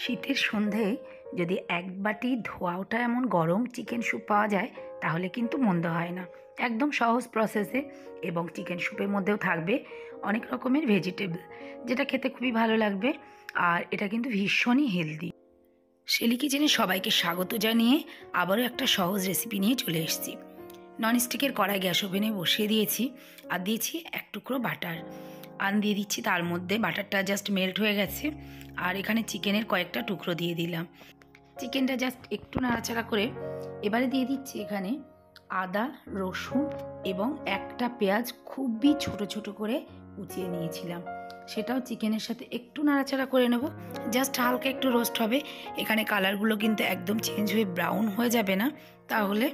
শীতের সন্ধ্যেয় যদি এক বাটি ধোয়া ওঠা এমন গরম চিকেন স্যুপ পাওয়া যায় তাহলে কিন্তু মন্দ হয় না। একদম সহজ প্রসেসে এবং চিকেন স্যুপের মধ্যেও থাকবে অনেক রকমের ভেজিটেবল, যেটা খেতে খুবই ভালো লাগবে। আর এটা কিন্তু ভীষণই হেলদি। শেলি কিচেনে সবাইকে স্বাগত জানিয়ে আবারও একটা সহজ রেসিপি নিয়ে চলে এসেছি। ননস্টিকের কড়াই গ্যাস ওভেনে বসিয়ে দিয়েছি আর দিয়েছি এক টুকরো বাটার। দিয়ে দিচ্ছি তার মধ্যে, বাটারটা জাস্ট মেল্ট হয়ে গেছে। আর এখানে চিকেনের কয়েকটা টুকরো দিয়ে দিলাম। চিকেনটা জাস্ট একটু নাড়াচাড়া করে এবারে দিয়ে দিচ্ছি এখানে আদা, রসুন এবং একটা পেঁয়াজ খুবই ছোট ছোট করে কুচিয়ে নিয়েছিলাম। সেটাও চিকেনের সাথে একটু নাড়াচাড়া করে নেব। জাস্ট হালকা একটু রোস্ট হবে। এখানে কালারগুলো কিন্তু একদম চেঞ্জ হয়ে ব্রাউন হয়ে যাবে না, তাহলে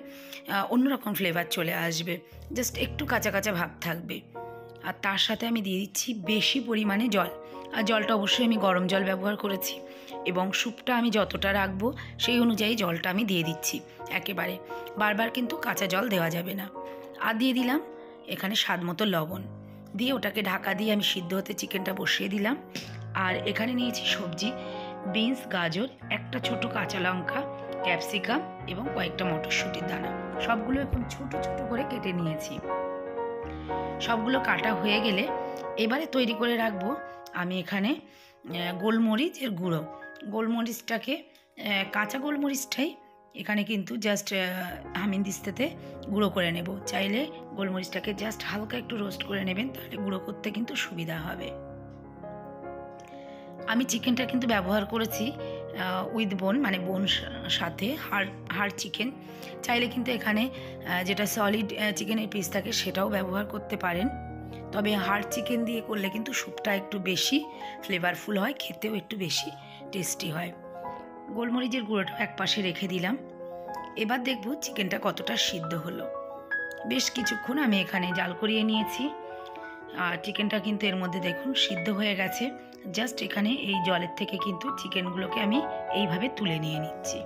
অন্যরকম ফ্লেভার চলে আসবে। জাস্ট একটু কাঁচা কাঁচা ভাব থাকবে। আর তার সাথে আমি দিয়ে দিচ্ছি বেশি পরিমাণে জল। আর জলটা অবশ্যই আমি গরম জল ব্যবহার করেছি এবং স্যুপটা আমি যতটা রাখবো সেই অনুযায়ী জলটা আমি দিয়ে দিচ্ছি একেবারে। বারবার কিন্তু কাঁচা জল দেওয়া যাবে না। আর দিয়ে দিলাম এখানে স্বাদ মতো লবণ দিয়ে ওটাকে ঢাকা দিয়ে আমি সিদ্ধ হতে চিকেনটা বসিয়ে দিলাম। আর এখানে নিয়েছি সবজি, বিনস, গাজর, একটা ছোট কাঁচা লঙ্কা, ক্যাপসিকাম এবং কয়েকটা মটরশুঁটির দানা। সবগুলো এখন ছোট ছোট করে কেটে নিয়েছি। সবগুলো কাটা হয়ে গেলে এবারে তৈরি করে রাখবো আমি এখানে গোলমরিচের গুঁড়ো। গোলমরিচটাকে কাঁচা গোলমরিচটাই এখানে কিন্তু জাস্ট হামিনদিস্তাতে গুঁড়ো করে নেব। চাইলে গোলমরিচটাকে জাস্ট হালকা একটু রোস্ট করে নেবেন, তাহলে গুঁড়ো করতে কিন্তু সুবিধা হবে। আমি চিকেনটা কিন্তু ব্যবহার করেছি উইথ বোন, মানে বোন সাথে হাড় চিকেন। চাইলে কিন্তু এখানে যেটা সলিড চিকেনের পিস থাকে সেটাও ব্যবহার করতে পারেন, তবে হাড় চিকেন দিয়ে করলে কিন্তু স্যুপটা একটু বেশি ফ্লেভারফুল হয়, খেতেও একটু বেশি টেস্টি হয়। গোলমরিচের গুঁড়োটাও এক পাশে রেখে দিলাম। এবার দেখব চিকেনটা কতটা সিদ্ধ হলো। বেশ কিছুক্ষণ আমি এখানে জাল করিয়ে নিয়েছি। আর চিকেনটা কিন্তু এর মধ্যে দেখুন সিদ্ধ হয়ে গেছে। জাস্ট এখানে এই জলের থেকে কিন্তু চিকেনগুলোকে আমি এইভাবে তুলে নিয়ে নিচ্ছি।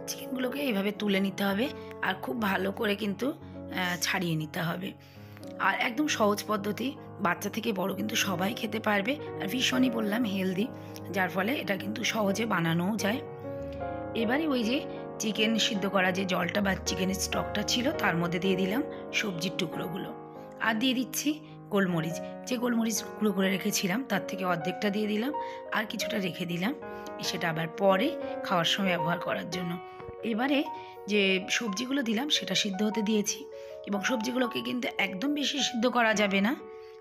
চিকেনগুলোকে এইভাবে তুলে নিতে হবে আর খুব ভালো করে কিন্তু ছাড়িয়ে নিতে হবে। আর একদম সহজ পদ্ধতি, বাচ্চা থেকে বড় কিন্তু সবাই খেতে পারবে। আর ভীষণই বললাম হেলদি, যার ফলে এটা কিন্তু সহজে বানানোও যায়। এবারে ওই যে চিকেন সিদ্ধ করা যে জলটা বা চিকেনের স্টকটা ছিল তার মধ্যে দিয়ে দিলাম সবজির টুকরোগুলো। আর দিয়ে দিচ্ছি গোলমরিচ। যে গোলমরিচ গুঁড়ো করে রেখেছিলাম তার থেকে অর্ধেকটা দিয়ে দিলাম, আর কিছুটা রেখে দিলাম সেটা আবার পরে খাওয়ার সময় ব্যবহার করার জন্য। এবারে যে সবজিগুলো দিলাম সেটা সিদ্ধ হতে দিয়েছি, এবং সবজিগুলোকে কিন্তু একদম বেশি সিদ্ধ করা যাবে না,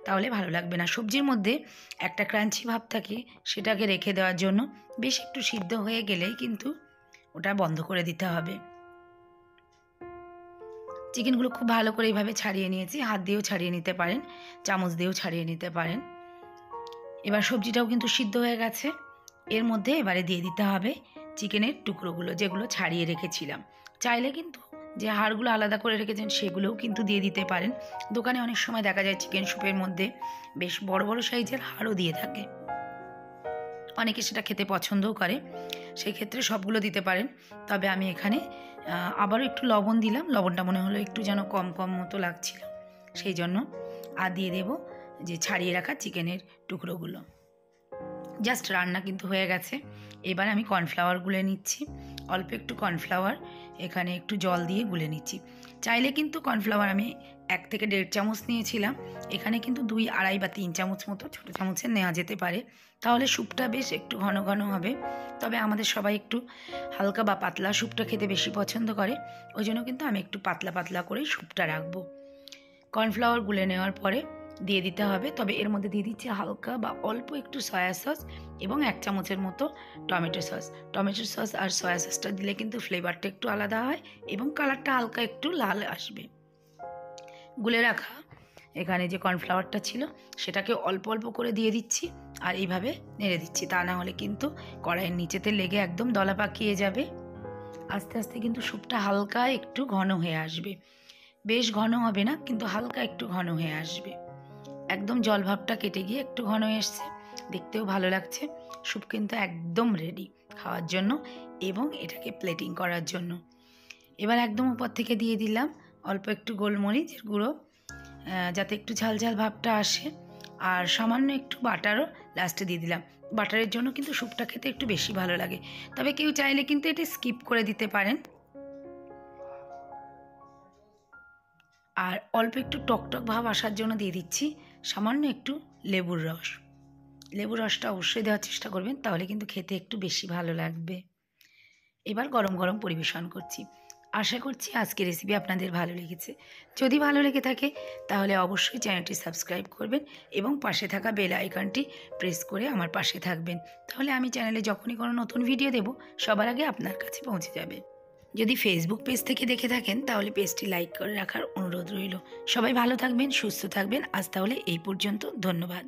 তাহলে ভালো লাগবে না। সবজির মধ্যে একটা ক্রাঞ্চি ভাব থাকে, সেটাকে রেখে দেওয়ার জন্য বেশ একটু সিদ্ধ হয়ে গেলেই কিন্তু ওটা বন্ধ করে দিতে হবে। চিকেনগুলো খুব ভালো করে এইভাবে ছাড়িয়ে নিয়েছি। হাত দিয়েও ছাড়িয়ে নিতে পারেন, চামচ দিয়েও ছাড়িয়ে নিতে পারেন। এবার সবজিটাও কিন্তু সিদ্ধ হয়ে গেছে। এর মধ্যে এবারে দিয়ে দিতে হবে চিকেনের টুকরোগুলো যেগুলো ছাড়িয়ে রেখেছিলাম। চাইলে কিন্তু যে হাড়গুলো আলাদা করে রেখেছেন সেগুলোও কিন্তু দিয়ে দিতে পারেন। দোকানে অনেক সময় দেখা যায় চিকেন স্যুপের মধ্যে বেশ বড় বড় সাইজের হাড়ও দিয়ে থাকে, অনেকে সেটা খেতে পছন্দও করে, সেই ক্ষেত্রে সবগুলো দিতে পারেন। তবে আমি এখানে আবারও একটু লবণ দিলাম। লবণটা মনে হলো একটু যেন কম কম মতো লাগছিল, সেই জন্য। আর দিয়ে দেব যে ছাড়িয়ে রাখা চিকেনের টুকরোগুলো। জাস্ট রান্না কিন্তু হয়ে গেছে। এবার আমি কর্নফ্লাওয়ার গুলে নিচ্ছি। অল্প একটু কর্নফ্লাওয়ার এখানে একটু জল দিয়ে গুলে নিচ্ছি। চাইলে কিন্তু কর্নফ্লাওয়ার আমি 1 থেকে 1.5 চামচ নিয়েছিলাম, এখানে কিন্তু 2, 2.5 বা 3 চামচ মতো ছোটো চামচের নেওয়া যেতে পারে, তাহলে স্যুপটা বেশ একটু ঘন ঘন হবে। তবে আমাদের সবাই একটু হালকা বা পাতলা স্যুপটা খেতে বেশি পছন্দ করে, ওই জন্য কিন্তু আমি একটু পাতলা পাতলা করেই স্যুপটা রাখবো। কর্নফ্লাওয়ার গুলে নেওয়ার পরে দিয়ে দিতে হবে, তবে এর মধ্যে দিয়ে দিচ্ছি হালকা বা অল্প একটু সয়া সস এবং 1 চামচের মতো টমেটো সস। টমেটো সস আর সয়া সসটা দিলে কিন্তু ফ্লেভারটা একটু আলাদা হয় এবং কালারটা হালকা একটু লাল আসবে। গুলে রাখা এখানে যে কর্নফ্লাওয়ারটা ছিল সেটাকে অল্প অল্প করে দিয়ে দিচ্ছি আর এইভাবে নেড়ে দিচ্ছি, তা না হলে কিন্তু কড়াইয়ের নিচেতে লেগে একদম দলা পাকিয়ে যাবে। আস্তে আস্তে কিন্তু স্যুপটা হালকা একটু ঘন হয়ে আসবে, বেশ ঘন হবে না কিন্তু হালকা একটু ঘন হয়ে আসবে। একদম জলভাবটা কেটে গিয়ে একটু ঘন এসছে, দেখতেও ভালো লাগছে। স্যুপ কিন্তু একদম রেডি খাওয়ার জন্য এবং এটাকে প্লেটিং করার জন্য। এবার একদম উপর থেকে দিয়ে দিলাম অল্প একটু গোলমরিচের গুঁড়ো, যাতে একটু ঝাল ঝাল ভাবটা আসে, আর সামান্য একটু বাটারও লাস্টে দিয়ে দিলাম। বাটারের জন্য কিন্তু স্যুপটা খেতে একটু বেশি ভালো লাগে। তবে কেউ চাইলে কিন্তু এটা স্কিপ করে দিতে পারেন। আর অল্প একটু টকটক ভাব আসার জন্য দিয়ে দিচ্ছি সামান্য একটু লেবুর রস। লেবুর রসটা অবশ্যই দেওয়ার চেষ্টা করবেন, তাহলে কিন্তু খেতে একটু বেশি ভালো লাগবে। এবার গরম গরম পরিবেশন করছি। আশা করছি আজকের রেসিপি আপনাদের ভালো লেগেছে। যদি ভালো লেগে থাকে তাহলে অবশ্যই চ্যানেলটি সাবস্ক্রাইব করবেন এবং পাশে থাকা বেল আইকনটি প্রেস করে আমার পাশে থাকবেন। তাহলে আমি চ্যানেলে যখনই কোনো নতুন ভিডিও দেব সবার আগে আপনার কাছে পৌঁছে যাবে। যদি ফেসবুক পেজ থেকে দেখে থাকেন তাহলে পেজটি লাইক করে রাখার অনুরোধ রইল। সবাই ভালো থাকবেন, সুস্থ থাকবেন। আজ তাহলে এই পর্যন্ত। ধন্যবাদ।